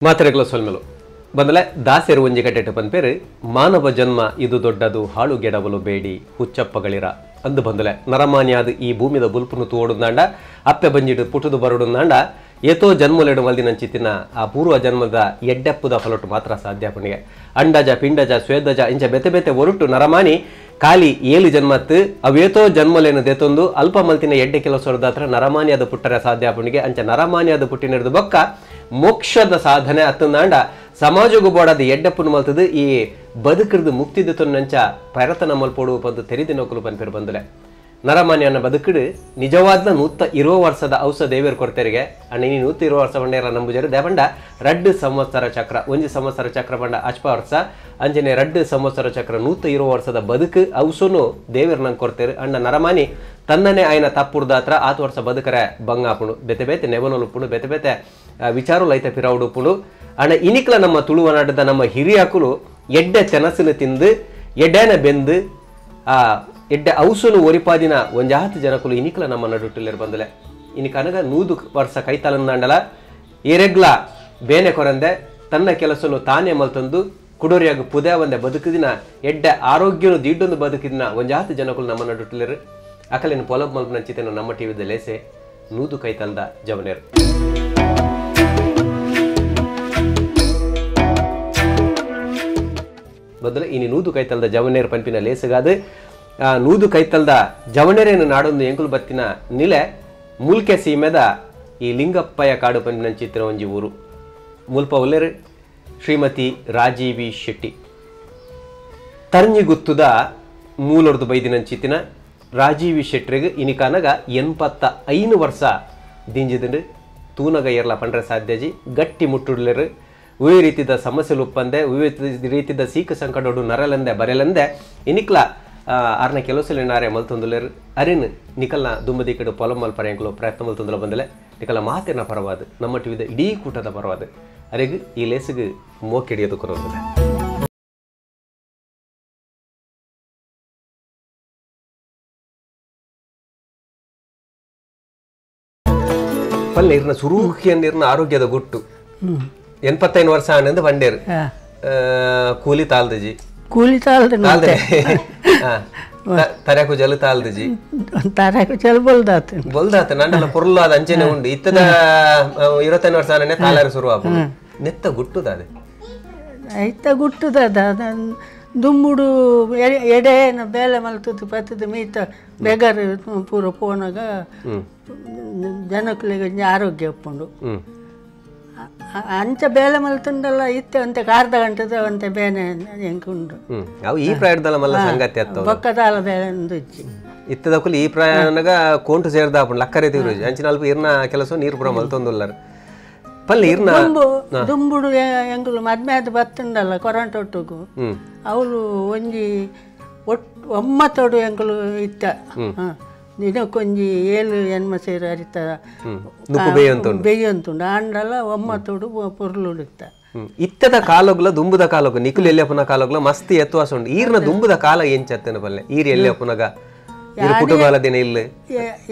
ಮಾತ್ರೆಗಳ ಸೊಲ್ಮೆಲು ಬಂದಲೆ ದಾಸೆರು ಒಂಜಿ ಕಟ್ಟೆಟ್ಟು ಪನ್ಪೇರು ಮಾನವ ಜನ್ಮ ಇದು ದೊಡ್ಡದು ಹಾಳು ಗೆಡವಲು ಬೇಡಿ ಹುಚ್ಚಪ್ಪಗಳಿರ ಅಂದು ಬಂದಲೆ ನರಮಾನ್ಯಾದ ಈ ಭೂಮಿದ ಬುಲ್ಪುನು ತೋಡುಂದಾಂಡ ಅಪ್ಪೆ ಬಂಜಿಡು ಪುಟುದು ಬರುಡುಂದಾಂಡ ಏತೋ ಜನ್ಮಲೆಡು ಮಲ್ದಿನಂಚಿತ್ತಿನ ಆ ಪೂರ್ವ ಜನ್ಮದ ಎಡ್ಡೆಪ್ಪುದ ಫಲಟು ಮಾತ್ರ ಸಾಧ್ಯ ಪುಣಿಗೆ ಅಂಡಜ ಪಿಂಡಜ ಸ್ವೇದಜ ಇಂಚ ಬೆತೆ ಬೆತೆ ಒರುಟು ನರಮಾನಿ ಖಾಲಿ ಏಳು ಜನ್ಮತ್ತು ಅವೇತೋ ಜನ್ಮಲೇನು ದೇತೊಂದು ಅಲ್ಪ ಮಲ್ತಿನ ಎಡ್ಡೆ ಕೆಲಸದ ನರಮಾನ್ಯದ ಪುಟ್ಟರೆ ಸಾಧ್ಯ ಪುಣಿಗೆ ಅಂಚ ನರಮಾನ್ಯದ ಪುಟ್ಟಿನಿಡ್ದು ಬೊಕ್ಕ ಮೋಕ್ಷದ ಸಾಧನೆ ಅತ್ತಂದಾಂಡ ಸಮಾಜಗೂ ಬೋಡದ ಎಡ್ಡೆಪ್ಪುನು ಮಲ್ತದು ಈ ಬದುಕಿರ್ದು ಮುಕ್ತಿದ ತೊನ್ನಂಚ ಪ್ರಯತ್ನ ಮಲ್ಪೋಡು ಬಂದು ತೆರಿದಿ ನೌಕಲು ಪನ್ಪೇರು ಬಂದಲೆ ನರಮಾನ್ಯನ ಬದುಕಿಡು ನಿಜವಾದ 120 ವರ್ಷದ ಔಷಧ ದೇವೇರು ಕೊಡ್ತೇರಿಗೆ ಅಣ್ಣ ನೀನು 120 ವರ್ಷ ಬಂಡೇರ ನಂಬುಜರು ದೇವಂಡ 2 ಸಂವತ್ಸರ ಚಕ್ರ 1 ಸಂವತ್ಸರ ಚಕ್ರ ಬಂಡ ಅಚ್ಪ ವರ್ಷ ಅಂಜನೆ 2 ಸಂವತ್ಸರ ಚಕ್ರ 120 ವರ್ಷದ ಬದುಕು ಔಸನು ದೇವೇರು ನಂಗೆ ಕೊಡ್ತೇರು ಅಣ್ಣ ನರಮಾನಿ ತನ್ನನೇ ಆಯ್ನ ತಪ್ಪುಡ್ದಾತ್ರ 8 ವರ್ಷ ಬದುಕರೆ ಬಂಗಾಪುಣು ಬೆತೆ ಬೆತೆ ನೆವನೊಲುಪುಣು ಬೆತೆ ಬೆತೆ ವಿಚಾರಲು ಐತೆ ಪಿರಾವುಡುಪುಣು ಅಣ್ಣ ಇನಿಕ್ಲ ನಮ್ಮ ತುಳುವನಾಟದ ನಮ್ಮ ಹಿರಿಯಾಕುಲು ಎಡ್ಡೆ ತೆನಸಿನ ತಿಂದು ಎಡ್ಡೆನ ಬೆಂದು ಆ ಎಡ್ಡೆ ಔಸನು ಒರಿಪಾದಿನ ಒಂಜಾತು ಜನಕುಲು ಇನಿಕ್ಲ ನಮ್ಮ ನಡುಟ್ಟುಲೇರು ಬಂದಲೆ ಇನಿ ಕನಗ 100 ವರ್ಷ ಕೈತಲಂದಾಂಡಲ ಎರೆಗ್ಲ ಬೇನೆ ಕೊರಂದೆ ತನ್ನ ಕೆಲಸನು ತಾನೇ ಮಲ್ತಂದು ಕುಡೋರಿಯಾಗ ಪುದೆ ಒಂದೆ ಬದುಕಿದಿನ ಎಡ್ಡೆ ಆರೋಗ್ಯನು ದೀಡೊಂದು ಬದುಕಿದಿನ ಒಂಜಾತು ಜನಕುಲು ನಮ್ಮ ನಡುಟ್ಟುಲೇರು ಅಕಲಿನ ಪೊಲಬ್ ಮಲ್ಪನ ಚಿತೆನ ನಮ್ಮ ಟಿವಿದ ಲೇಸೆ 100 ಕೈತಲ್ದ ಜವನೇರು ಬದಲು ಇನಿ 100 ಕೈತಲ್ದ ಜವನೇರು ಪಂಪಿನ ಲೇಸಗಾದ 100 ಕೈತಲ್ದ ಜವಣರೇನು ನಾಡೊಂದು ಎಂಕುಲು ಬತ್ತಿನ ನಿಲೆ ಮುಲ್ಕೆ ಸೀಮೆದ ಈ ಲಿಂಗಪ್ಪಯ್ಯ ಕಾಡು ಪಂಪಿನಂಚಿತ್ತಿನ ಒಂಜಿ ಊರು ಮುಲ್ಪ ಒಲ್ಲೆರು ಶ್ರೀಮತಿ ರಾಜೀವಿ ಶೆಟ್ಟಿ ತರ್ಞಿ ಗುತ್ತುದ ಮೂಲೊರ್ದು ಬೈದಿನಂಚಿತ್ತಿನ ರಾಜೀವಿ ಶೆಟ್ರಿಗೆ ಇನಿಕಾನಗ 85 ವರ್ಷ ದಿಂಜಿದಂಡು ತೂನಗ ಏರ್ಲ ಪಂಡ್ರೆ ಸಾಧ್ಯಜಿ ಗಟ್ಟಿ ಮುಟ್ಟುಡ್ಲೆರು ಉವೆ ರೀತಿದ ಸಮಸ್ಯೆಲು ಉಪ್ಪಂದೆ ಉವೆ ರೀತಿದ ಸೀಕ ಸಂಕಟೋಡು ನರಲೆಂದೆ ಬರೆಲೆಂದೆ ಇನಿಕ್ಲ ಆರ್ನ ಕೆಲಸಲ್ಲಿ ನಾರೇ ಮಲ್ತೊಂದುಲೇರು ಅರಿನ್ ನಿಕಲ್ನ ದುಂಬದಿ ಕಡೆ ಪೊಲಂ ಮಲ್ಪರೆಂಕ್ಲು ಪ್ರಯತ್ನ ಮಲ್ತೊಂದಲ ಬಂದಲೆ ನಿಕಲ ಮಾತಿನ ಪರವಾದ ನಮ್ಮ ಟಿವಿದ ಇಡೀ ಕೂಟದ ಪರವಾದ ಅರೆಗೆ ಈ ಲೇಸಿಗೆ ಮೋಕೆಡಿಯೋದು ಕೊರೋದಿಲ್ಲ ಪಲ್ಲೆ ಇರ್ನ ಸುರೂಖಿಯ ನೀರ್ನ ಆರೋಗ್ಯದ ಗುಟ್ಟು 85 ವರ್ಷ ಆನಂದ ಬಂಡೇರು ಕೂಲಿ ತಾಲ್ದಜಿ ಕೂಲಿ ತಾಲ್ದೆ ತರಕು ಜಲ ತಾಲ್ದಜಿ ತರಕು ಜಲ ಬೊಲ್ದಾತ ನಂಡಲ ಪೊರ್ಲಾದ ಅಂಚೆನೆ ಉಂಡು ಇತ್ತದ 25 ವರ್ಷ ಆನೆ ತಾಲಾರ ಶುರು ಆಪು ನೆತ್ತ ಗುಟ್ಟುದ ಅದೇ ಐತ ಗುಟ್ಟುದ ದುಂಬುಡು ಎಡೆನ ಬೇಲೆ ಮಲ್ತದ್ದು ಪತ್ತದ ಮೀತ ಬೆಗರ್ ಪೂರ ಪೋನಾಗ ಜನಕ್ಕಲಿಗೆ ಆರೋಗ್ಯ ಒಪ್ಪುಂಡು ಅಂಚ ಬೇಲೆ ಮಲ್ತುಂಡಲ್ಲ ಇತ್ತೆ ಅಂತೆ ಅರ್ಧ ಗಂಟೆದ ಅಂತೆ ಬೇನೆ ಎಂಕುಂಡು ಅವು ಈ ಪ್ರಾಯದಲ್ಲ ಮಲ್ಲ ಸಂಗತಿ ಅತ್ತ ಬೊಕ್ಕದಾಲ ಬೇಲೆ ಇಚ್ಚಿ ಇತ್ತದಕ್ಕೂ ಈ ಪ್ರಾಯನಾಗ ಕೋಂಟು ಸೇರ್ದ ಲಕ್ಕರೆ ತೀವ್ರ ಅಂಚಿನ ಅಲ್ಪ ಇರ್ನ ಕೆಲಸ ನೀರು ಪುರ ಮಲ್ತೊಂದುಲ್ಲಾರ ಪಲ್ಲೆ ಇರ್ನ ದುಂಬುಡು ಎಂಕುಲು ಮದ್ಮೆದು ಬತ್ತುಂಡಲ್ಲ ಕೊರಂಟ ಒಟ್ಟುಗು ಅವಳು ಒಂಜಿ ಒಮ್ಮತ್ತೋಡು ಎಂಕುಲು ಇತ್ತ ದಿನಕ್ಕೊಂಜಿ 7 ಹೆಣ್ಮ ಸೇರಿ ಅರಿತ ಬೇಯಂತುಂಡು ಆಂಡಲ ಒಮ್ಮತ್ತೋಡು ಪೊರ್ಲುಡಿತ್ತ ಇತ್ತದ ಕಾಲಗ್ಲ ದುಂಬುದ ಕಾಲಗು ನಿಖುಲ್ ಎಲ್ಯಪ್ಪನ ಕಾಲಗ್ಲ ಮಸ್ತ್ ಎತ್ತುವಾಸ ಉಂಡು ಈರ್ನ ದುಂಬುದ ಕಾಲ ಏನ್ ಚತ್ತನ ಪಲ್ಲೆ ಈರ್ ಎಲ್ಯಪ್ಪನಗ ಪುಟಗಾಲ ದಿನ ಇಲ್ಲ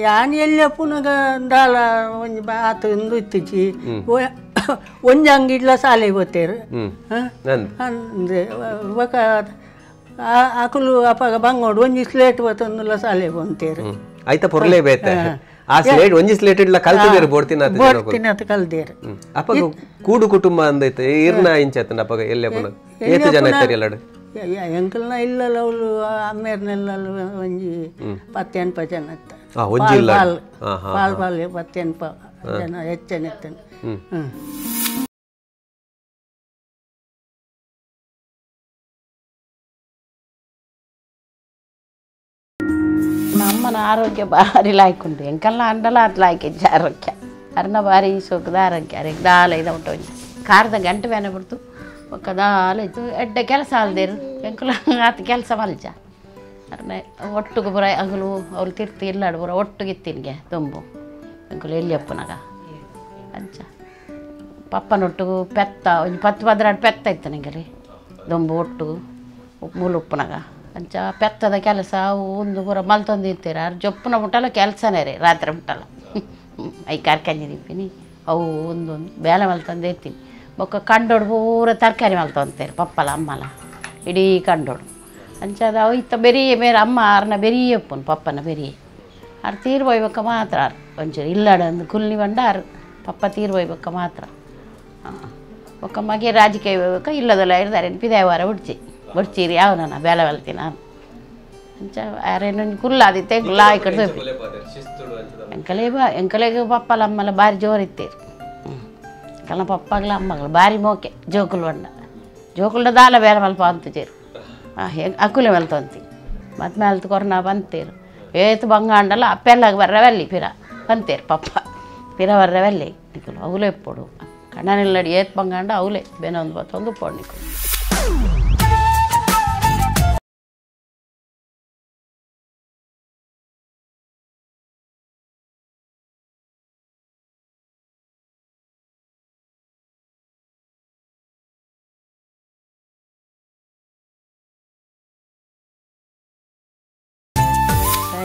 ಯಾನ್ ಎಲ್ಯಪ್ಪನಗ ದಾಲ ಒಂಜಿ ಆತ ಇಂದು ಇತ್ತಿಚಿ ಒಂಜಿ ಅಂಗಿಡ್ಲ ಸಾಲೆ ಗೊತ್ತೇರು ಅಂದ್ರೆ ಅಕುಲು ಅಪಗ ಬಂಗೋಡು ಒಂಜಿ ಸ್ಲೇಟ್ ಬತ್ತೊಂದುಲ್ಲ ಸಾಲೆ ಬಂತೇರು ಆಯ್ತಾ ಪೊರ್ಲೇ ಬೇತೆ ಆ ಸ್ಲೇಟ್ ಒಂಜಿ ಸ್ಲೇಟ್ ಇಡ್ಲ ಕಲ್ತಿದೇರು ಬೋಡ್ತಿನ ಕಲ್ದೇರು ಅಪಗ ಕೂಡು ಕುಟುಂಬ ಅಂದೈತೆ ಈರ್ನ ಇಂಚತ್ತನ ಅಪಗ ಎಲ್ಲಪ್ಪನ ಏತು ಜನ ಇರ್ತಾರೆ ಎಲ್ಲಡು ಎಂಕಲ್ನ ಇಲ್ಲಲ್ಲ ಅವಳು ಅಮ್ಮೇರ್ನೆಲ್ಲ ಒಂಜಿ 10 ಜನ ಪಾಲ್ ಪಾಲ್ 10 ಜನ ಹೆಚ್ಚನ ಇರ್ತೇನೆ ನಮ್ಮನ ಆರೋಗ್ಯ ಭಾರಿ ಲಾಯ್ಕೊಂಡು ಎಂಕಲ್ನ ಅಂಡಲ ಅಟ್ ಲಾಯ್ಕಿದ್ದ ಆರೋಗ್ಯ ಅರ್ನ ಭಾರಿ ಸೊಕ್ಕದ ಆರೋಗ್ಯ ಅರೆಗೆ ದಾಲ ಇದೆ ಉಂಟು ಕಾರ್ದ ಗಂಟೆ ಬೇನೆ ಬಿಡ್ತು ಒಕ್ಕ ದಾಲ ಇತ್ತು ಎಡ್ಡೆ ಕೆಲಸ ಅಲ್ದೇರು ಎಂಕುಲ ಆತ ಕೆಲಸ ಮಲ್ಜ ಅರ್ನ ಒಟ್ಟಿಗೆ ಬರ ಹಗಲು ಅವ್ರು ತಿರ್ತಿ ಇಲ್ಲಾಡು ಬರ ಒಟ್ಟಿಗಿತ್ತಿನ್ಗೆ ತುಂಬು ಎಂಕುಲು ಎಲ್ಲಿಯಪ್ಪನಾಗ ಅಂಚ ಪಪ್ಪನೊಟ್ಟಿಗೂ ಪೆತ್ತ ಒಂದು 10-12 ಪೆತ್ತ ಇತ್ತು ನಂಗೆ ರೀ ದೊಂಬು ಒಟ್ಟಿಗೂ ಮೂಲುಪ್ಪನಾಗ ಅಂಚ ಪೆತ್ತದ ಕೆಲಸ ಅವು ಒಂದು ಬರ ಮಲ್ತೊಂದು ಇರ್ತೀರ ಜೊಪ್ಪನ ಮುಟ್ಟಲ್ಲ ಕೆಲಸನೇ ರೀ ರಾತ್ರಿ ಮುಟ್ಟಲ್ಲ ಐ ಕಾರ್ಕಂಜಿ ದಿಪ್ಪಿನಿ ಅವು ಒಂದೊಂದು ಬೇಲೆ ಮಲ್ತಂದು ಇರ್ತೀನಿ ಬೊಕ್ಕ ಕಂಡೋಡು ಪೂರ ತರಕಾರಿ ಮಲ್ತೊಂತೇರು ಪಪ್ಪಲ ಅಮ್ಮಲ ಇಡೀ ಕಂಡೋಡು ಅಂಚದ ಅವು ಇತ್ತ ಬೆರಿಯೆ ಬೇರೆ ಅಮ್ಮ ಆರ್ನ ಬೆರಿಯೆ ಒಪ್ಪುನು ಪಪ್ಪನ ಬೆರಿಯೆ ಆರು ತೀರು ಬೊಯ್ಬಕ್ಕ ಮಾತ್ರ ಆರು ಒಂಚೂರು ಇಲ್ಲಡ ಒಂದು ಕುಲ್ನಿ ಬಂಡ ಆರು ಪಪ್ಪ ತೀರು ಬೊಯ್ಬಕ್ಕ ಮಾತ್ರ ಒಕ್ಕ ಮಗೆ ರಾಜಕೀಯ ಹೋಗ್ಬೇಕ ಇಲ್ಲದಲ್ಲ ಇರ್ತಾರೆ ಪಿದಾಯವಾರ ಬಿಡ್ಚೀರಿ ಯಾವ ನಾನು ಬೇಲೆ ಬಲ್ತೀನಿ ನಾನು ಅಂಚ ಆರೇನು ಕುಲ್ಲಾದಿತ್ತೆ ಲಾಯ್ ಕಡ್ದು ಎಂಕಲೆಗೆ ಪಪ್ಪಲ ಅಮ್ಮಲ ಭಾರಿ ಜೋರಿತ್ತೀರಿ ಕಲ್ಲ ಪಪ್ಪಗಳ ಅಮ್ಮಗಳು ಭಾರಿ ಮೋಕೆ ಜೋಕುಲು ಬಂಡ ಜೋಕುಲ್ಡ ದಾಲ ಬೇರೆ ಮಲ್ಪ ಅಂತೀರು ಅಕ್ಕುಲೆ ಮಲ್ತಂತಿ ಮತ್ತೆ ಮೇಲ್ತು ಕೊರೋನಾ ಬಂತೇರು ಏತು ಬಂಗಾಂಡಲ್ಲ ಅಪ್ಪೆಲ್ಲಾಗ ಬರ್ರವೆಲ್ಲಿ ಪಿರ ಬಂತೇರು ಪಪ್ಪ ಪಿರ ಬರ್ರವೆಲ್ಲಿ ನಿಕಲು ಅವಲೇ ಪೊಡು ಕಣ್ಣನಿಲ್ಲಡಿ ಏತ್ ಬಂಗಾಂಡ ಅವಲೇ ಬೇನೊಂದು ಬತ್ತೊಂದು ಪೊಡು ನಿಕಲು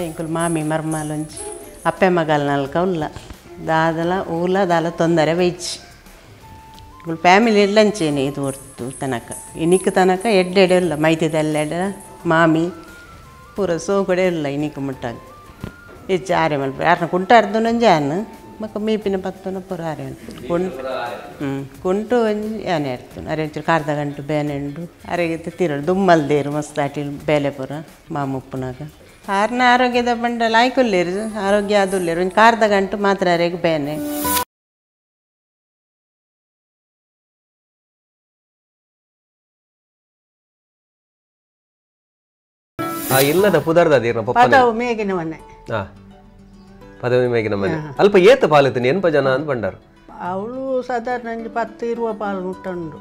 ఇంకులు మామి మర్మాలోంచి అప్పే మగాల నలక ఉల్ల దాదల ఊల దాల తొందర వెయిచి ఇంకులు ఫ్యామిಲಿ లంచేನೆ ಇದು ಹೊರ್ತು ತನಕ ಇನಿಕ್ ತನಕ ಎಡ್ಡೆಡೆ ಇಲ್ಲ ಮೈತಿದಲ್ಲೆಡ ಮಾಮಿ ಪೂರ ಸೋಗಡೆ ಇಲ್ಲ ಇನಿಕ್ ಮುಟ್ಟಾಗ ಹೆಚ್ಚು ಆರೆ ಮಲ್ಪ ಯಾರನ್ನ ಕುಂಟಾರ್ದು ನಂಜಾನು ಮಕ್ಕ ಮೀಪಿನ ಪತ್ತನ ಪೂರ ಆರೆ ಕುಂಟು ಯಾನೆ ಇರ್ತು ಅರೆ ಒಂಚೂರು ಕಾರ್ದ ಗಂಟು ಬೇನೆಂಡು ಅರೆಗೆ ತಿರಳು ದುಮ್ಮಲ್ದೇರು ಮಸ್ತ್ ಆಟಿಲ್ ಬೇಲೆ ಪೂರ ಮಾಮುಪ್ಪನಾಗ ಆರ್ನ ಆರೋಗ್ಯದ ಬಂಡಲ ಆಯ್ಕೊಲ್ಲೇರು ಆರೋಗ್ಯ ಅದುಲ್ಲೇರು ಒಂದು ಕಾರ್ದ ಗಂಟು ಮಾತ್ರ ಅರೆಗೆ ಬೇನೆ ಇಲ್ಲದ ಪುದರ್ದ ಪದವು ಮೇಗಿನ ಮನೆ ಪದವಿ ಮೇಗಿನ ಮನೆ ಅಲ್ಪ ಏತ ಪಾಲಿತೀನಿ ಎನ್ಪ ಜನ ಅಂತ ಬಂಡಾರು ಅವಳು ಸಾಧಾರಣ 10-20 ಪಾಲು ಮುಟ್ಟಂಡು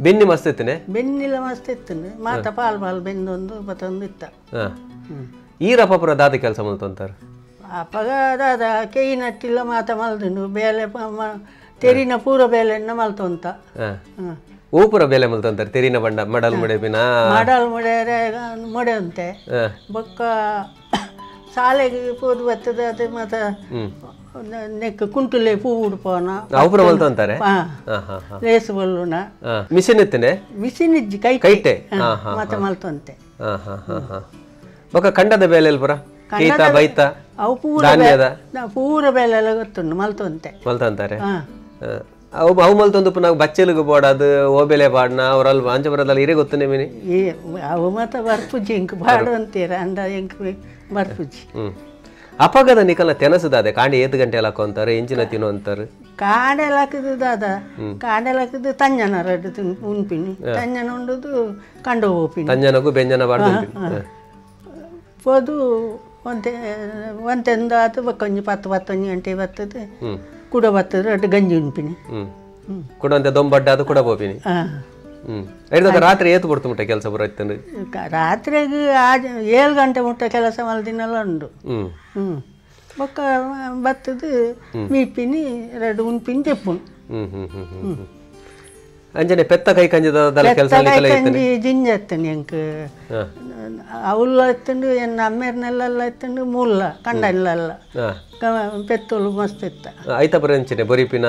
ಬೆನ್ನಿ ಮಸ್ತ್ ಇತ್ತನೆ ಬೆನ್ನಿಲ್ಲ ಮಸ್ತ್ ಇತ್ತು ಮಾತ ಪಾಲು ಬೆಂದೊಂದು ಮತ್ತೊಂದು ಇತ್ತ ಈರಪ್ಪ ದಾದ ಕೆಲಸ ಮಲ್ತಂತಾರ ಅಪ್ಪಗ ದಾದ ಕೆಯಿ ನಟ್ಟಿಲ್ಲ ಮಾತ ಮಲ್ದಿಂಡು ಬೇಲೆ ತೆರಿನ ಪೂರ ಬೇಲೆನ್ನ ಮಲ್ತೊಂತ ಊಪುರ ಬೇಲೆ ಮಲ್ತಂತಾರೆ ತೆರಿನ ಬಂಡ ಮಡಲ್ ಮುಡೆಬಿನ ಮಡಲ್ ಮುಡೆ ಮುಡೆ ಅಂತೆ ಬೊಕ್ಕ ಶಾಲೆಗೆ ಪೋದು ಬರ್ತದೆ ಅದು ಮತ್ತ ನೆಕ್ ಕುಂಟುಲೆ ಪೂ ಉಡುಪೋನ ಔಪುರ ಮಲ್ತಂತಾರೆ ಲೇಸು ಬಲ್ಲುನ ಮಿಷಿನ್ ಇತ್ತನೆ ಮಿಷಿನ್ ಇಜ್ಜಿ ಕೈಟೆ ಮತ್ತೆ ಮಲ್ತಂತೆ ಬೊಕ್ಕ ಕಂಡದ ಬೇಲೆ ಪುರ ಕೀತ ಬೈತ ಅವು ಪೂರ ಬೇಲೆ ಎಲ್ಲ ಗೊತ್ತುಂಡು ಮಲ್ತಂತೆ ಮಲ್ತಂತಾರೆ ಅವು ಮಲ್ತೊಂದು ನಾವು ಬಚ್ಚಲಿಗೆ ಬೋಡದು ಓಬೆಲೆ ಬಾಡ್ನ ಅವರಲ್ಲಿ ಅಂಚ ಬರೋದಲ್ಲ ಇರೇ ಗೊತ್ತನೆ ಮೀನಿ ಅವು ಮತ್ತೆ ಬರ್ಪುಜಿ ಇಂಕ್ ಬಾಡು ಅಂತೀರ ಅಂಡ ಇಂಕ್ ಬರ್ಪುಜಿ ಅಪಗದ ನಿಕಲ್ನ ತೆನಸದಾದೆ ಕಾಂಡಿ 7 ಗಂಟೆ ಹಾಕೋ ಅಂತಾರೆ ಇಂಚಿನ ತಿನ್ನು ಅಂತಾರೆ ಕಾಂಡೆಲಾಕಿದ್ದು ದಾದ ಕಾಂಡೆಲಾಕಿದ್ದು ತಂಜನ ರಡ್ಡು ಉನ್ಪಿನಿ ತಂಜನ ಉಂಡುದು ಕಂಡು ಹೋಪಿನಿ ತಂಜನಗೂ ಬೆಂಜನ ಬಾಡ್ದು ಪೋದು ಒಂತೆಂದು ಆತು ಬಕ್ಕೊಂಜಿ 10-15 ಗಂಟೆ ಬರ್ತದೆ ಕೂಡ ಬರ್ತದೆ ರಡ್ಡು ಗಂಜಿ ಉನ್ಪಿನಿ ಕೂಡ ಅಂತ ದೊಂಬಡ್ಡ ಅದು ಕೂಡ ಹೋಪಿನಿ ರಾತ್ರಿ ಏತು ಬಿಡ್ತು ಮುಟ್ಟ ಕೆಲಸ ಬರೋಯ್ತಂದ್ರೆ ರಾತ್ರಿಗೆ 7 ಗಂಟೆ ಮುಟ್ಟ ಕೆಲಸ ಮಲ್ದಿನೆಲ್ಲ ಉಂಡು ಬೊಕ್ಕ ಬತ್ತದು ಮೀಪಿನಿ ಎರಡು ಉನ್ಪಿನಿ ತೆಪ್ಪುನು ಅಂಜನೆ ಪೆತ್ತ ಕೈ ಕಂಜದ ಕೆಲಸ ಕಂಜಿ ಜಿಂಜ ಎತ್ತನಿ ಎಂಕ್ ಅವಲ್ಲ ಎತ್ತಂಡು ಎನ್ನ ಅಮ್ಮೇರ್ನೆಲ್ಲ ಎತ್ತಂಡು ಮೂಲ ಕಂಡಲ್ಲ ಪೆತ್ತೋಲು ಮಸ್ತ್ ಇತ್ತ ಐತ ಬರ ಎಂಚಿನೆ ಬರಿಪಿನ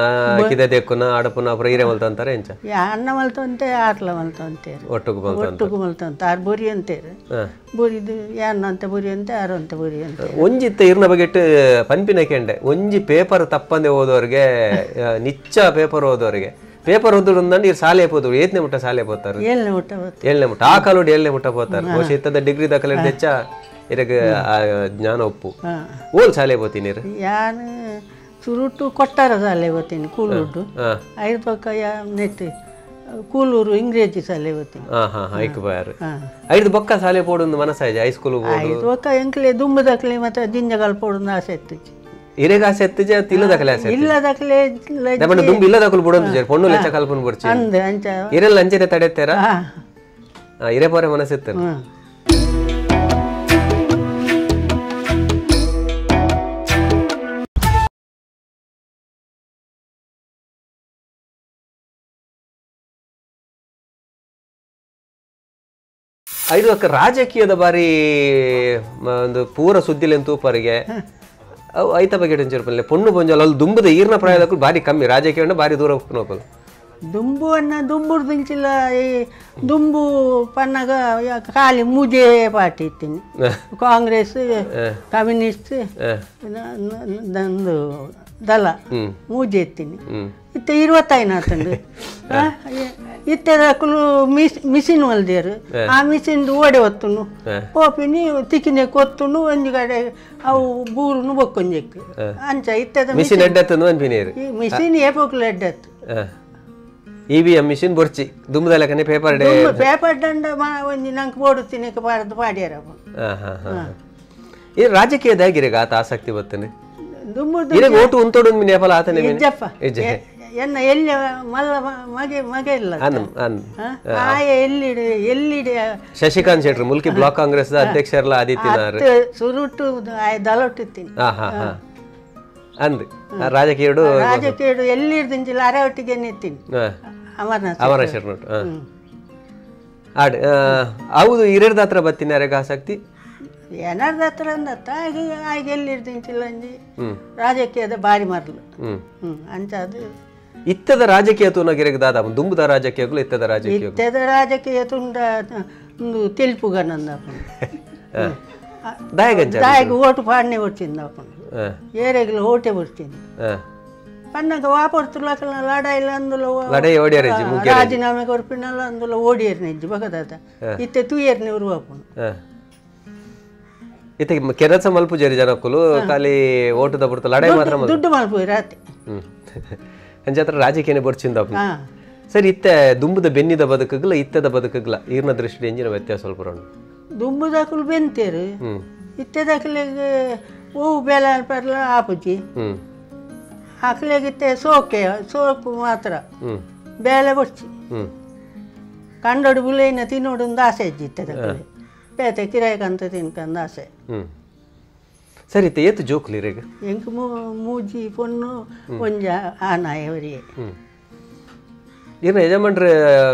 ಕಿದೆ ದೇಕ್ಕುನ ಆಡಪುನ ಅಪರ ಈರೆ ಮಲ್ತಂತಾರೆ ಎಂಚ ಅನ್ನ ಮಲ್ತಂತೆ ಆಟ್ಲ ಮಲ್ತಂತೇರು ಒಟ್ಟುಗು ಮಲ್ತಂತ ಆರು ಬೊರಿ ಅಂತೇರು ಬೊರಿದು ಯಾನ ಅಂತ ಬೊರಿ ಅಂತೆ ಆರು ಅಂತ ಬೊರಿ ಅಂತ ಒಂಜಿತ್ತ ಇರ್ನ ಬಗೆಟ್ ಪನ್ಪಿನ ಕೆಂಡೆ ಒಂಜಿ ಪೇಪರ್ ತಪ್ಪಂದೆ ಓದೋರಿಗೆ ನಿಚ್ಚ ಪೇಪರ್ ಓದೋರಿಗೆ ಪೇಪರ್ ಓದುಂದಂಡು ಇರ್ ಸಾಲೆ ಪೋದು ಏತ್ನೆ ಮುಟ್ಟ ಸಾಲೆ ಪೋತಾರೆ 7ನೇ ಮುಟ್ಟ ಆ ಕಾಲೋಡಿ 7ನೇ ಮುಟ್ಟ ಪೋತಾರೆ ಬಹುಶಃ ಇತ್ತದ ಡಿಗ್ರಿ ದಾಖಲೆ ಹೆಚ್ಚ ಇರಗೆ ಜ್ಞಾನ ಒಪ್ಪು ಓಲ್ ಶಾಲೆ ಹೋತೀನಿ ಯಾನು ಚುರುಟು ಕೊಟ್ಟಾರ ಶಾಲೆ ಹೋಗ್ತೀನಿ ಕೂಲೂರು ಐದು ಪಕ್ಕ ನೆಟ್ ಕೂಲೂರು ಇಂಗ್ರೇಜಿ ಶಾಲೆ ಹೋಗ್ತೀನಿ ಐದು ಬೊಕ್ಕ ಶಾಲೆ ಪೋಡೊಂದು ಮನಸ್ಸಾಯ್ತು ಹೈಸ್ಕೂಲ್ ಐದು ಪಕ್ಕ ಎಂಕ್ಲೆ ದುಂಬದಕ್ಲೆ ಮತ್ತೆ ಜಿಂಜಗಾಲ್ ಪೋಡೊಂದು ಆಸೆ ಇತ್ತು ಇರೆಗ ಆಸೆ ಎತ್ತಿಜೆ ಇಲ್ಲದಕ್ಲೆ ಆಸೆ ಇಲ್ಲದಕ್ಲೆ ದಮನ ದುಂಬ ಇಲ್ಲದಕ್ಲು ಬುಡೊಂದು ಪೊಣ್ಣು ಲೆಚ್ಚ ಕಲ್ಪನೆ ಬರ್ಚಿ ಅಂದೆ ಅಂಚ ಇರೆಲ್ಲ ಅಂಚನೆ ತಡೆತ್ತಾರ ಇರೆ ಪೋರೆ ಮನಸ್ಸಿತ್ತು ಐದು ರಾಜಕೀಯದ ಬಾರಿ ಒಂದು ಪೂರ ಸುದ್ದಿಲೆಂತೂಪರಿಗೆ ಅವು ಐತ ಬಗ್ಗೆ ಇಡಂಚಿರ್ಪಲ್ಲೆ ಪೊಣ್ಣು ಪೊಂಜಲ್ ಅಲ್ಲಿ ದುಂಬುದ ಈರ್ನ ಪ್ರಾಯದಕ್ಕೂ ಭಾರಿ ಕಮ್ಮಿ ರಾಜಕೀಯ ಭಾರಿ ದೂರ ಹೋಗ್ಕೊಂಡು ದುಂಬು ಅನ್ನ ದುಂಬುಡು ದಿಂಚಿಲ್ಲ ಈ ದುಂಬು ಪನ್ನಗ ಖಾಲಿ ಮೂಜೆ ಪಾರ್ಟಿ ಇತ್ತೀನಿ ಕಾಂಗ್ರೆಸ್ ಕಮ್ಯುನಿಸ್ಟ್ ನಂದು ದಳ ಮೂಜೆ ಎತ್ತೀನಿ ಇತ್ತ 25 ಆತಂಡು ಇತ್ತದಕ್ಕೂ ಮಿಷಿನ್ ಹೊಲ್ದೇರು ಆ ಮಿಷಿನ್ದು ಓಡೆ ಹೊತ್ತುನು ಓಪಿನಿ ತಿಕ್ಕಿನೆ ಕೊತ್ತುನು ಒಂಜಿ ಕಡೆ ಅವು ಬೂರುನು ಬೊಕ್ಕೊಂಜೆಕ್ ಅಂಚ ಇತ್ತದ ಮಿಷಿನ್ ಎಡ್ಡತ್ತನು ಅನ್ಪಿನೇರು ಮಿಷಿನ್ ಏಪೋಕ್ಲು ಎಡ್ಡತ್ತು EVM ಮಿಷಿನ್ ಬೊರ್ಚಿ ದುಂಬದ ಲೆಕ್ಕನೆ ಪೇಪರ್ ದಂಡ ಒಂಜಿ ನಂಗೆ ಬೋಡುತ್ತೀನಿ ಪಾಡ್ದು ಪಾಡ್ಯಾರಪ್ಪ ಈ ರಾಜಕೀಯದಾಗಿರೆಗ ಆತ ಆಸಕ್ತಿ ಬರ್ತನೆ ದುಂಬುದು ಇರೆಗ ಓಟು ಉಂತೋಡು ನೇಪಾಳ ಆತನೆ ಇಜ್ಜಪ್ಪ ಎನ್ನ ಎಲ್ಲಿ ಮಲ್ಲ ಮಗೆ ಇಲ್ಲ ಆಯ ಎಲ್ಲಿಡೆ ಶಶಿಕಾಂತ್ ಶೆಟ್ರು ಮುಲ್ಕಿ ಬ್ಲಾಕ್ ಕಾಂಗ್ರೆಸ್ ಅಧ್ಯಕ್ಷರಲ್ಲ ಆದಿತ್ಯನಾಥ್ ಸುರುಟು ಆಯ ದಲೊಟ್ಟಿತ್ತೀನಿ ಅಂದ್ ರಾಜಕೀಯಡು ಎಲ್ಲಿಡ್ದಿಂಚಿಲ್ಲ ಅರೆ ಒಟ್ಟಿಗೆ ನಿತ್ತೀನಿ ಅಮರ ಶರ್ನೋಟ್ ಆಡ್ ಹೌದು ಹಿರಿಯರ್ದ ಹತ್ರ ಬತ್ತೀನಿ ಅರೆಗ ಆಸಕ್ತಿ ಏನಾರ್ದ ಹತ್ರ ಅಂದತ್ತ ಆಗ ಎಲ್ಲಿಡ್ದಿಂಚಿಲ್ಲ ಅಂಜಿ ರಾಜಕೀಯದ ಬಾರಿ ಮರಲು ಅಂಚ ಅದು ಇತ್ತದ ರಾಜಕೀಯ ತೂನಗಿರೆಗ ದಾದ ದುಂಬುದ ರಾಜಕೀಯಗಳು ಇತ್ತದ ರಾಜಕೀಯ ಇತ್ತದ ರಾಜಕೀಯ ತುಂಡ ಒಂದು ತಿಳಿಪುಗನಂದ దాయకు ఓటు పాడనే వచ్చింది అప్పుడు ఏరేగిలో ఓటే వచ్చింది పన్నక వాపడుతులకు లడాయిలు అందులో రాజీనామా కొరిపినాలు అందులో ఓడియారు నెజ్జి బగదాత ఇತ್ತೆ తూయర్ని ఊరు అప్పుడు ಇತ್ತೆ ಕೆಲಸ ಮಲ್ಪು ಜರಿ ಜನಕ್ಕಲು ಖಾಲಿ ಓಟದ ಬಿಡ್ತು ಲಡಾಯಿ ಮಾತ್ರ ದುಡ್ಡು ಮಲ್ಪು ರಾತ್ರಿ ಅಂಜಾತ್ರ ರಾಜಕೀಯನೇ ಬರ್ಚಿಂದ ಸರಿ ಇತ್ತೆ ದುಂಬುದ ಬೆನ್ನಿದ ಬದುಕಗ್ಲ ಇತ್ತದ ಬದುಕಗ್ಲ ಈರ್ನ ದೃಷ್ಟಿ ಎಂಜಿನ ವ್ಯತ್ಯಾಸ ಸ್ವಲ್ಪ ರೋಣ ದುಂಬುದಾಕಲು ಬೆಂತೇರು ಇತ್ತೆದಾಕಲಿಗೆ ಹೂವು ಬೇಲ ಪರ್ಲ ಆಪುಜಿ ಹಾಕ್ಲಿಗಿತ್ತೆ ಸೋಕು ಮಾತ್ರ ಬೇಳೆ ಬಡ್ಚಿ ಕಂಡೋಡು ಬುಲೇನ ತಿನ್ನೋಡು ಒಂದು ಆಸೆ ಇದ್ದಿತ್ತೆ ಪೇತೆ ಕಿರಾಯಕಂತ ತಿನ್ಕಂದು ಆಸೆ ಸರಿ ಏತು ಜೋಕ್ಲಿ ರೀಗ ಎಂಕ್ ಮೂಜಿ ಪೊಣ್ಣು ಒಂಜ ಆನಾಯವರಿಗೆ ಏನು ಯಜಮಾನ್ರ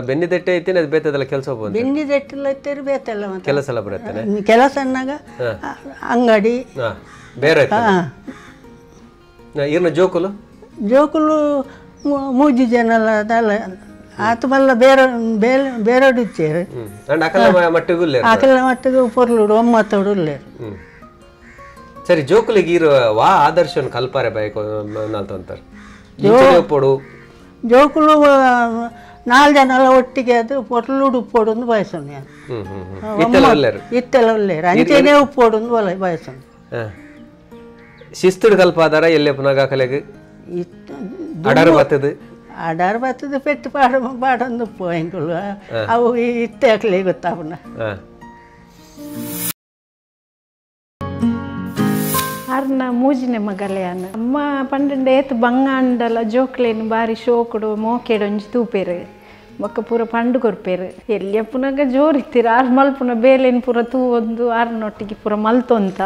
ಬೆನ್ನಿದೆಟ್ಟೆ ಐತೇನೆ ಅದು ಬೇತದಲ್ಲ ಕೆಲಸ ಬೆನ್ನಿದೆಟ್ಟೆಲ್ಲ ಇತ್ತೇರು ಬೇತಲ್ಲ ಮತ್ತೆ ಕೆಲಸ ಎಲ್ಲ ಬರುತ್ತೆ ಕೆಲಸ ಅನ್ನಾಗ ಅಂಗಡಿ ಬೇರೆ ಏನು ಜೋಕುಲು ಮೂಜಿ ಜನಲ್ಲ ಅದಲ್ಲ ಆತ ಬಲ್ಲ ಬೇರೆಡು ಇಚ್ಚೇರು ಅಕಲ ಮಟ್ಟಿಗೆ ಪೊರ್ಲುಡು ಒಮ್ಮತ್ತೋಡು ಉಲ್ಲೇರು ಸರಿ ಜೋಕುಲಿಗೆ ಇರೋ ವಾ ಆದರ್ಶನ್ ಕಲ್ಪಾರೆ ಬೈಕ್ ಅಂತಾರೆ ಪೋಡು ಜೋಕುಲು 4 ಜನ ಒಟ್ಟಿಗೆ ಅದು ಪೊರ್ಲುಡು ಉಪ್ಪೋಡು ಒಂದು ಬಯಸೋಣ ಇತ್ತೆಲ್ಲ ಒಳ್ಳೆಯರು ಅಂಚೆನೇ ಉಪ್ಪೋಡು ಒಂದು ಬಯಸೋಣ ಶಿಸ್ತುಡು ಕಲ್ಪಾದಾರ ಎಲ್ಲೇ ಪುನಗ ಕಲೆಗೆ ಅಡಾರು ಬತ್ತದು ಪೆಟ್ಟು ಪಾಡೊಂದು ಉಪ್ಪು ಹೆಂಗಳು ಅವು ಇತ್ತೆ ಹಾಕ್ಲಿ ಗೊತ್ತಾಪುಣ ಅರ್ನ ಮೂಜಿನೆ ಮಗಲೆ ಅನ್ನ ಅಮ್ಮ ಪಂಡ ಏತ್ ಬಂಗಾಂಡಲ ಜೋಕ್ಲೇನು ಬಾರಿ ಶೋಕುಡು ಮೋಕೆಡು ಒಂಜಿ ತೂಪೇರು ಬೊಕ್ಕ ಪೂರ ಪಂಡು ಕೊರ್ಪೇರು ಎಲ್ಲಿಯ ಪುನಗ ಜೋರಿತ್ತೀರ ಆರು ಮಲ್ಪುನ ಬೇಲೇನು ಪೂರ ತೂ ಒಂದು ಆರ್ನೊಟ್ಟಿಗೆ ಪೂರ ಮಲ್ತೊಂತ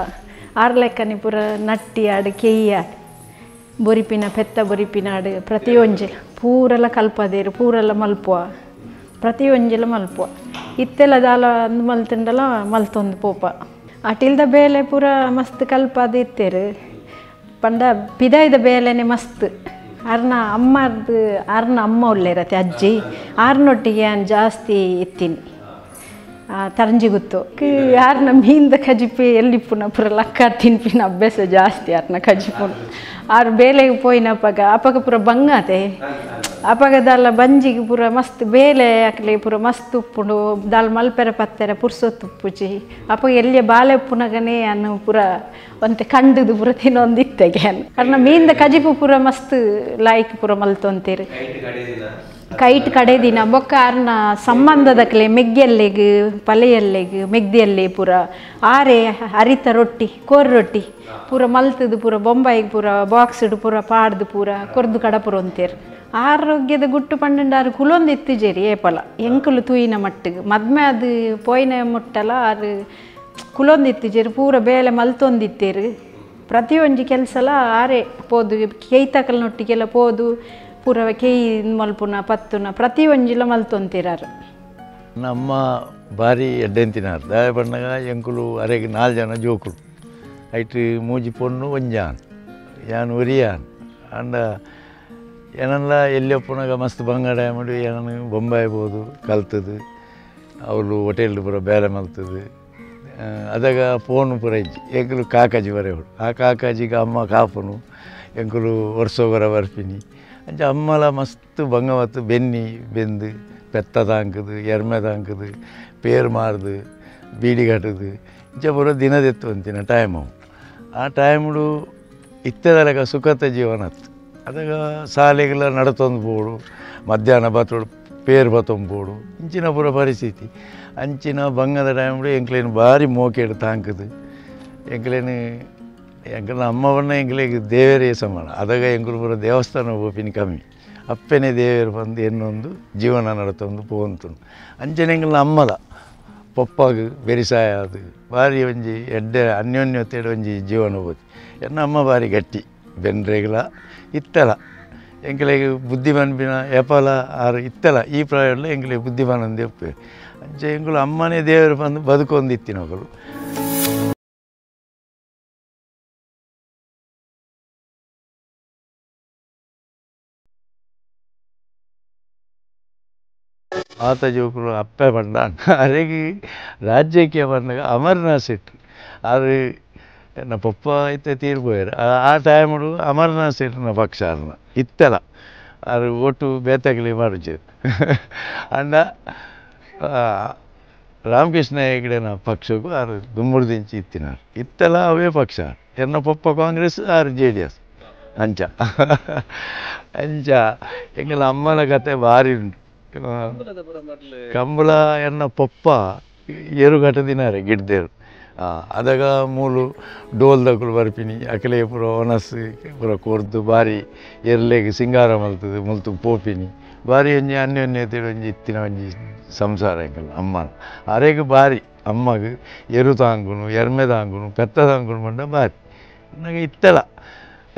ಆರು ಲೆಕ್ಕನಿ ಪೂರ ನಟ್ಟಿ ಆಡು ಕೆಯ್ಯ ಬೊರಿಪಿನ ಪೆತ್ತ ಬೊರಿಪಿನ ಆಡು ಪ್ರತಿಯೊಂಜಿಲ ಪೂರೆಲ್ಲ ಕಲ್ಪದೇರು ಪೂರೆಲ್ಲ ಮಲ್ಪುವ ಪ್ರತಿಯೊಂಜಿಲ ಮಲ್ಪುವ ಇತ್ತೆಲ್ಲ ದಾಲ ಅಂದು ಮಲ್ತಿಂಡಲ ಮಲ್ತೊಂದು ಪೋಪ ಅಟಿಲ್ದ ಬೇಲೆ ಪೂರ ಮಸ್ತ್ ಕಲ್ಪದ ಇತ್ತೇರು ಪಂಡ ಪಿದಾಯ್ದ ಬೇಲೆನೆ ಮಸ್ತ್ ಅರ್ನ ಅಮ್ಮ ಒಳ್ಳೆರತ್ತೆ ಅಜ್ಜಿ ಆರ್ನೊಟ್ಟಿಗೆ ಜಾಸ್ತಿ ಎತ್ತೀನಿ ತರಂಜಿ ಗೊತ್ತು ಯಾರನ್ನ ಮೀನ್ದ ಕಜಿಪಿ ಎಲ್ಲಿ ಪುರ ಲಕ್ಕ ತಿನ್ಪಿನ ಅಭ್ಯಾಸ ಜಾಸ್ತಿ ಯಾರನ್ನ ಕಜಿಪುನ ಆರು ಬೇಲೆಗೆ ಪೋಯಿನ ಅಪಗ ಪೂರ ಬಂಗಾತೆ ಅಪಗ ದಾಲ ಬಂಜಿಗೆ ಪೂರ ಮಸ್ತ್ ಬೇಲೆ ಹಾಕ್ಲಿ ಪೂರ ಮಸ್ತ್ ಉಪ್ಪುಂಡು ದಾಲ್ ಮಲ್ಪೆರೆ ಪತ್ತೆರೆ ಪುರ್ಸೊತ್ತು ಉಪ್ಪುಜಿ ಅಪಗ ಎಲ್ಲಿಯ ಬಾಲೆ ಉಪ್ಪುನಗನೇ ಅನ್ನು ಪೂರ ಒಂತೆ ಕಂಡದು ಪೂರ ತಿನ್ನೊಂದಿತ್ತೆಗೆ ಅನ್ನು ಕಾರಣ ಮೀನ್ದ ಕಜಿಪು ಪೂರ ಮಸ್ತ್ ಲಾಯ್ಕ್ ಪೂರ ಮಲ್ತೊಂತೀರಿ ಕೈಟ್ ಕಡೆ ದಿನ ಬೊಕ್ಕ ಅರ್ನ ಸಂಬಂಧದಕ್ಲೆ ಮೆಗ್ಗೆಲ್ಲೆಗ್ ಪಲೆಯಲ್ಲೆಗ್ ಮೆಗ್ದಿಯಲ್ಲೆ ಪೂರ ಆರೆ ಹರಿತ ರೊಟ್ಟಿ ಕೋರ್ ರೊಟ್ಟಿ ಪೂರ ಮಲ್ತದು ಪೂರ ಬೊಂಬಾಯಿಗೆ ಪೂರ ಬಾಕ್ಸ್ಡು ಪೂರ ಪಾಡ್ದು ಪೂರ ಕೊರ್ದು ಕಡಪುರ ಅಂತೀರು ಆರೋಗ್ಯದ ಗುಟ್ಟು ಪಂಡಾರು ಕುಲೊಂದು ಎತ್ತಿಜೇರಿ ಏಪಲ ಎಂಕುಲು ತೂಯಿನ ಮಟ್ಟಿಗೆ ಮದ್ಮೆ ಅದು ಪೋಯಿನ ಮುಟ್ಟಲ ಅದು ಕುಲೊಂದು ಎತ್ತಿಜೇರಿ ಪೂರ ಬೇಲೆ ಮಲ್ತೊಂದಿತ್ತೇರು ಪ್ರತಿಯೊಂದು ಕೆಲಸಲ ಆರೆ ಪೋದು ಕೇಯ್ತಕಲ್ನೊಟ್ಟಿಗೆಲ್ಲ ಪೋದು ಪೂರ ಕೇಯಿ ಮಲ್ಪುನ ಪತ್ತುನ ಪ್ರತಿಯೊಂಜಿಲ ಮಲ್ತೊಂತಿರಾರು ನಮ್ಮ ಬಾರಿ ಎಡ್ಡೆಂತಿನಾರು ದಾಯ ಬಣ್ಣಗ ಎಂಕುಲು ಅರೆಗೆ 4 ಜನ ಜೋಕುಲು ಐಟು ಮೂಜಿ ಪೊಣ್ಣು ಒಂಜಾನ್ ಯಾನ್ ಒರಿಯಾನ್ ಅಂಡ ಏನಲ್ಲ ಎಲ್ಲಿಯಪ್ಪನಾಗ ಮಸ್ತ್ ಬಂಗಾಡ ಮಾಡಿ ಏನನ್ನು ಬೊಂಬಾಯಿ ಬೋದು ಕಲ್ತದು ಅವರು ಹೋಟೆಲ್ ಪೂರ ಬೇರೆ ಮಲ್ತದು ಅದಾಗ ಫೋನು ಪೂರ ಇಜ್ಜಿ ಎಂಕಲು ಕಾಕಾಜಿ ಬರೆಯೋಡು ಆ ಕಾಕಾಜಿಗೆ ಅಮ್ಮ ಕಾಪುನು ಎಂಕಲು ವರ್ಷೋಗರ ಬರ್ಪಿನಿ ಅಂಚ ಅಮ್ಮಲ ಮಸ್ತ್ ಬಂಗವತ್ತು ಬೆನ್ನಿ ಬೆಂದು ಪೆತ್ತ ತಾಂಕದು ಎರ್ಮೆ ತಾಂಕದು ಪೇರು ಮಾರ್ದು ಬೀಡಿ ಕಟ್ಟದು ಇಂಚ ಪೂರ ದಿನದೆತ್ತು ಅಂತಿನ ಟೈಮು ಆ ಟೈಮ್ಡು ಇತ್ತದಲೆಗ ಸುಖತ ಜೀವನತ್ತು ಅದಾಗ ಶಾಲೆಗೆಲ್ಲ ನಡತೊಂದು ಬೋಡು ಮಧ್ಯಾಹ್ನ ಬತ್ತೋಡು ಪೇರು ಬತ್ತೊಂದು ಬೋಡು ಇಂಚಿನ ಪೂರ ಪರಿಸ್ಥಿತಿ ಅಂಚಿನ ಬಂಗದ ಟೈಮ್ಡು ಎಂಕ್ಲೇನು ಭಾರಿ ಮೋಕೆಡು ತಾಂಕದು ಎಂಕ್ಲೇನು ಎಂಕಲ್ನ ಅಮ್ಮವನ್ನ ಎಂಕ್ಲೆಗೆ ದೇವರೇ ಸಮಾನ ಅದಾಗ ಎಂಕಲು ಪೂರ ದೇವಸ್ಥಾನ ಹೋಪಿನಿ ಕಮ್ಮಿ ಅಪ್ಪನೇ ದೇವರು ಬಂದು ಎನ್ನೊಂದು ಜೀವನ ನಡತೊಂದು ಪೋಂತು ಅಂಚನೆ ಎಂಕಲ್ನ ಅಮ್ಮಲ ಪಪ್ಪಾಗ ಬೆರಿಸಾಯ ಅದು ಭಾರಿ ಒಂಜಿ ಎಡ್ಡೆ ಅನ್ಯೋನ್ಯತೆಡು ಒಂಜಿ ಜೀವನ ಹೋಗಿ ಎನ್ನ ಅಮ್ಮ ಭಾರಿ ಗಟ್ಟಿ ಬೆನ್ರೇಗಲ ಇತ್ತಲ ಎಂಕಲೆಗೆ ಬುದ್ಧಿ ಬನ್ಪಿನ ಎಪಲ ಆರು ಇತ್ತಲ ಈ ಪ್ರಾಯಲ್ಲ ಎಂಕಲೆಗೆ ಬುದ್ಧಿ ಬನಂದು ಒಪ್ಪೆ ಅಂಚೆ ಎಂಕಲು ಅಮ್ಮನೇ ದೇವರು ಬಂದು ಬದುಕೊಂದಿತ್ತಿನಗಳು ಆತ ಜೋಕುಲು ಅಪ್ಪೆ ಬಂದ ಅರೆಗೆ ರಾಜ್ಯಕ್ಕೆ ಬಂದಾಗ ಅಮರ್ನಾಥ್ ಸೆಟ್ ಅದು ನನ್ನ ಪಪ್ಪ ಇತ್ತೆ ತೀರ್ಬೋಯರು ಆ ಟೈಮಡು ಅಮರ್ನಾಥ್ ಸೆಟ್ನ ಪಕ್ಷ ಅನ್ನ ಇತ್ತಲ ಅದು ಒಟ್ಟು ಬೇತಗಲಿ ಮಾಡಿದ್ರು ಅಂಡ ರಾಮಕೃಷ್ಣ ಹೆಗಡೆನ ಪಕ್ಷಕ್ಕೂ ಆರು ದುಮ್ಮುಡ್ದಿಂಚಿ ಇತ್ತಿನ ಇತ್ತಲ ಅವೇ ಪಕ್ಷ ಎನ್ನ ಪಪ್ಪ ಕಾಂಗ್ರೆಸ್ ಆರು JDS ಅಂಚ ಅಂಚ ಎಂಗಲ ಅಮ್ಮನ ಕತೆ ಭಾರಿ ಉಂಟು ಕಂಬಳ ಎನ್ನ ಪಪ್ಪ ಏರುಘಟ್ಟ ದಿನಾರೆ ಗಿಡ್ದೇರು ಅದಾಗ ಮೂಲು ಡೋಲ್ದಕ್ಕಳು ಬರ್ಪಿನಿ ಅಕಲೆ ಪೂರ ಒನಸು ಪೂರ ಕೊರ್ದು ಭಾರಿ ಎರ್ಲೆಗೆ ಸಿಂಗಾರ ಮಲ್ತದು ಮುಲ್ತು ಪೋಪಿನಿ ಭಾರಿ ಒಂಜಿ ಅನ್ಯೋನ್ಯತೆ ಒಂಜಿ ಇತ್ತಿನ ಒಂಜಿ ಸಂಸಾರ ಎಂಕಲ್ ಅಮ್ಮನ ಅರೆಗೆ ಭಾರಿ ಅಮ್ಮಗೆ ಎರು ತಾಂಗುನು ಎರ್ಮೆ ತಾಂಗುನು ಪೆತ್ತ ತಾಂಗುನು ಬಂಡ ಭಾರಿ ನನಗೆ ಇತ್ತಲ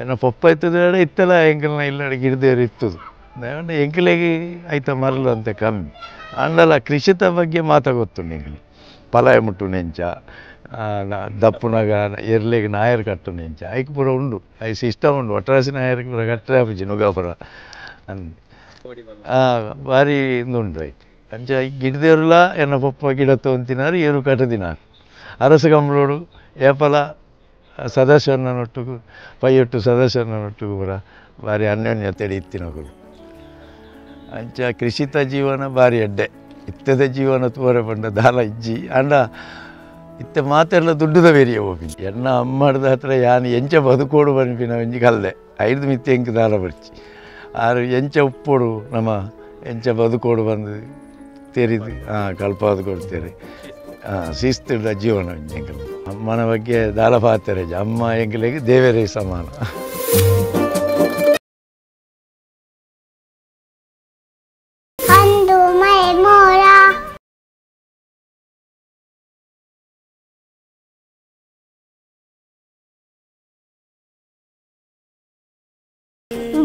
ಎನ್ನ ಪಪ್ಪ ಇತ್ತದ ಇತ್ತಲ ಎಂಕಲ್ನ ಇಲ್ಲಡೆ ಗಿಡ್ದೇರು ಇತ್ತದು ಎಂಕಲೆಗೆ ಆಯ್ತ ಮರಲು ಅಂತ ಕಮ್ಮಿ ಅಂಡಲ ಕೃಷಿತ ಬಗ್ಗೆ ಮಾತಾಗೊತ್ತುಂಡು ಎಂಕಲಿ ಪಲಾಯ ಮುಟ್ಟು ನೆಂಚ ದಪ್ಪುನಾಗ ಎರ್ಲೆಗೆ ನಾಯರು ಕಟ್ಟು ನೆಂಚ ಐಕ್ ಪೂರ ಉಂಡು ಐ ಸಿಸ್ಟಮ್ ಉಂಡು ಒಟ್ರಾಸಿ ನಾಯರಿಗೆ ಪೂರ ಕಟ್ಟರೆ ಆಪುಜಿ ನುಗಾಪುರ ಭಾರಿ ಇಂದುಂಡು ಆಯ್ತು ಅಂಚ ಗಿಡದೇವ್ರಲ್ಲ ಎನ್ನ ಪಪ್ಪ ಗಿಡ ತೊಂತಿನಾರು ಏರು ಕಟ್ಟದಿನಾರು ಅರಸ ಕಂಬಳೋಡು ಏಪಲ ಸದಸ್ಯರನ್ನೊಟ್ಟಿಗೂ ಪೈಯೊಟ್ಟು ಸದಸ್ಯರನ್ನೊಟ್ಟಿಗೂ ಪೂರ ಭಾರಿ ಅನ್ಯೋನ್ಯತೆ ಇತ್ತಿನಗಳು ಅಂಚ ಕೃಷಿತ ಜೀವನ ಭಾರಿ ಅಡ್ಡೆ ಇತ್ತದ ಜೀವನ ತೋರೆ ಬಂಡ ದಾಲ ಇಜ್ಜಿ ಅಂಡ ಇತ್ತ ಮಾತೆಲ್ಲ ದುಡ್ಡುದ ಬೇರಿಯ ಹೋಗಿ ಎನ್ನ ಅಮ್ಮಡ್ದ ಹತ್ರ ಯಾನು ಎಂಚ ಬದುಕೋಡು ಬನ್ಪಿನ ಒಂಜಿ ಕಲ್ಲೆ 5 ಮಿತ್ತಿ ಎಂಕ್ ದಾಲ ಬರ್ಚಿ ಆರು ಎಂಚ ಉಪ್ಪೋಡು ನಮ್ಮ ಎಂಚ ಬದುಕೋಡು ಬಂದು ತೆರಿದು ಕಲ್ಪಾದು ಕೊಡ್ತೇನೆ ಶಿಸ್ತಿಡ ಜೀವನ ಒಂಜಿ ಎಂಕಲ್ ಅಮ್ಮನ ಬಗ್ಗೆ ದಾಲ ಪಾತ್ರೆ ಅಮ್ಮ ಎಂಕಲಿಗೆ ದೇವರೇ ಸಮಾನ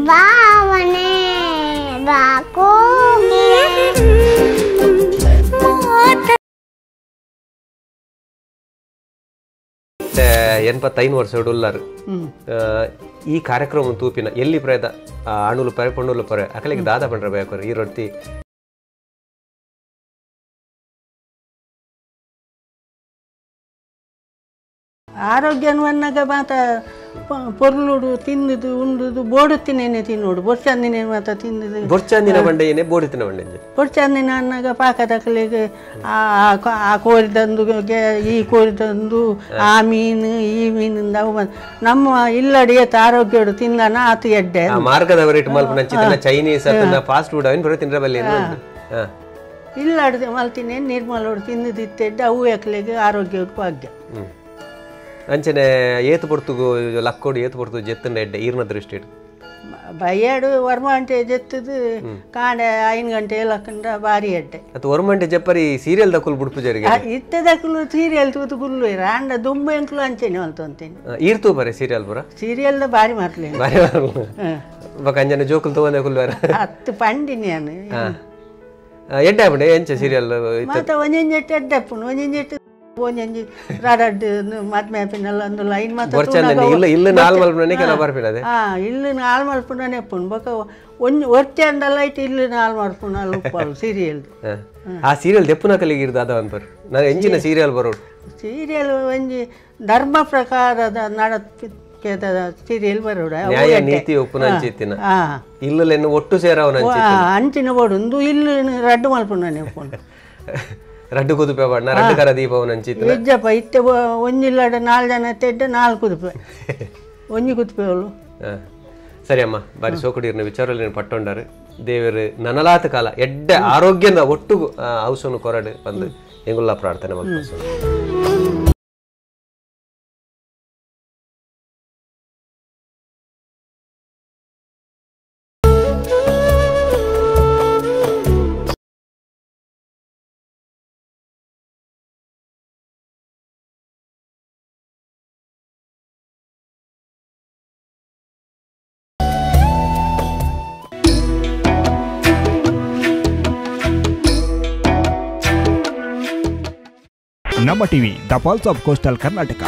ಭಾವನೆ ಬಾಕೋ ಎನ್ಪತ್ತೈದು ವರ್ಷ ಉಳ್ಳಾರು ಈ ಕಾರ್ಯಕ್ರಮ ತೂಪಿನ ಎಲ್ಲಿ ಪ್ರೇದ ಅಣುಲು ಪರೆ ಪಣ್ಣುಲು ಪರೆ ಅಕಲಿಗೆ ದಾದ ಪಂಡ್ರ ಬೇಕು ಈ ರೊಟ್ಟಿ ಆರೋಗ್ಯವನ್ನಾಗ ಮಾತ ಪೊರ್ಲುಡು ತಿಂದುದು ಉಂಡುದು ಬೋಡುತ್ತಿನೇನೆ ತಿನ್ನೋಡು ಬೊರ್ಚಂದಿನೇ ಮಾತ ತಿಂದುದು ಬೊರ್ಚಂದಿನ ಬಂಡೆ ಏನೇ ಬೋಡುತ್ತಿನ ಬಂಡೆ ಬೊರ್ಚಂದಿನ ಅನ್ನಾಗ ಪಾಕದಕ್ಕಲಿಗೆ ಆ ಕೋರಿ ತಂದು ಈ ಕೋರಿ ತಂದು ಆ ಮೀನು ಈ ಮೀನಿಂದ ಅವು ನಮ್ಮ ಇಲ್ಲಡಿಯತ್ತ ಆರೋಗ್ಯಡು ತಿಂದನ ಆತು ಎಡ್ಡೆ ಮಾರ್ಗದವರಿಟ್ಟು ಮಲ್ಪನ ಚೈನೀಸ್ ಫಾಸ್ಟ್ ಫುಡ್ ಅವನು ಬರೋ ತಿಂದ್ರೆ ಬಲ್ಲಿ ಇಲ್ಲಡ್ದು ಮಲ್ತಿನೇ ನಿರ್ಮಲೋಡು ತಿಂದುದಿತ್ತೆಡ್ಡೆ ಅವು ಎಕ್ಕಲಿಗೆ ಆರೋಗ್ಯಕ್ಕೆ ಭಾಗ್ಯ ಅಂಚನೆ ಏತು ಪೊರ್ತುಗು ಲಕ್ಕೋಡು ಏತು ಪೊರ್ತು ಜೆತ್ತಂಡ ಎಡ್ಡೆ ಈರ್ನ ದೃಷ್ಟಿ ಬಯ್ಯಾಡು ವರ್ಮಂಟೆ ಜೆತ್ತದು ಕಾಂಡೆ 5 ಗಂಟೆ ಲಕ್ಕಂಡ ಬಾರಿ ಎಡ್ಡೆ ಅದು ವರ್ಮಂಟೆ ಜಪ್ಪರಿ ಸೀರಿಯಲ್ ದಕ್ಕುಲು ಬುಡ್ಪು ಜರಿಗೆ ಇತ್ತದಕ್ಕಲು ಸೀರಿಯಲ್ ತೂತು ಗುಲ್ಲು ರಾಂಡ ದುಂಬೆ ಅಂಕಲು ಅಂಚೆನೆ ಅಂತ ಅಂತೇನೆ ಈರ್ತು ಬರೆ ಸೀರಿಯಲ್ ಪುರ ಸೀರಿಯಲ್ ಬಾರಿ ಮಾಡ್ಲಿ ಬಾರಿ ಬಕ ಅಂಜನೆ ಜೋಕುಲು ತಗೊಂಡೆ ಕುಲ್ವಾರ 10 ಪಂಡಿನಿ ನಾನು ಎಡ್ಡೆ ಬಂಡೆ ಎಂಚ ಸೀರಿಯಲ್ ಮತ್ತೆ ಒಂಜೆಂಜೆಟ್ಟು ಎಡ್ಡೆಪ್ಪುನು ಒಂಜೆಂಜೆಟ್ಟು ಒಂಜಿ ರಾಡಡ್ ಮದ್ಮೆ ಆಪಿನಲ್ಲ ಅಂದುಲ್ಲ ಇನ್ನು ಮತ್ತೆ ಇಲ್ಲು ನಾಲ್ ಮಲ್ಪನೆ ಕೆಲ ಬರ್ಪಿನದೆ ಇಲ್ಲು ನಾಲ್ ಮಲ್ಪುನೇ ಪುನ್ ಬೊಕ ಒಂಜಿ ಒರ್ತಿ ಅಂಡಲ್ಲ ಇಟ್ಟು ಇಲ್ಲು ನಾಲ್ ಮಲ್ಪುನಲ್ಲ ಉಪ್ಪಲು ಸೀರಿಯಲ್ ಆ ಸೀರಿಯಲ್ ದೆಪ್ಪುನ ಕಲಿಗಿರ್ದು ಅದ ಅನ್ಪರ್ ನಾನು ಎಂಚಿನ ಸೀರಿಯಲ್ ಬರೋಡು ಸೀರಿಯಲ್ ಒಂಜಿ ಧರ್ಮ ಪ್ರಕಾರದ ನಡತ್ಕೆದ ಸೀರಿಯಲ್ ಬರೋಡ ನ್ಯಾಯ ನೀತಿ ಒಪ್ಪುನ ಅಂಚಿತ್ತಿನ ಇಲ್ಲೆನ್ನು ಒಟ್ಟು ಸೇರವನ ಅಂಚಿನ ಬೋಡು ಇಲ್ಲು ರಡ್ಡು ಮಲ್ಪುನೇ ಉಪ್ಪುಂಡು ರಡ್ಡು ಕುದುಪೆ ಬಣ್ಣ ರಡ್ಡು ಕರ ದೀಪವನ್ನ ಅಂಚಿತ್ತು ನಿಜಪ್ಪ ಇತ್ತೆ ಒಂಜಿಲ್ಲಡ 4 ಜನ ತೆಡ್ಡ 4 ಕುದುಪೆ ಒಂಜಿ ಕುದುಪೆ ಅವಳು ಸರಿ ಅಮ್ಮ ಬಾರಿ ಸೋಕುಡಿರ್ನ ವಿಚಾರಲ್ಲಿ ನೀನು ಪಟ್ಟೊಂಡರು ದೇವರು ನನಲಾತ ಕಾಲ ಎಡ್ಡೆ ಆರೋಗ್ಯದ ಒಟ್ಟು ಔಷಧನು ಕೊರಡು ಬಂದು ಎಂಗುಲ್ಲ ಪ್ರಾರ್ಥನೆ ಮಾಡ್ಕೊಂಡು ನಮ್ಮ TV the pulse of coastal Karnataka.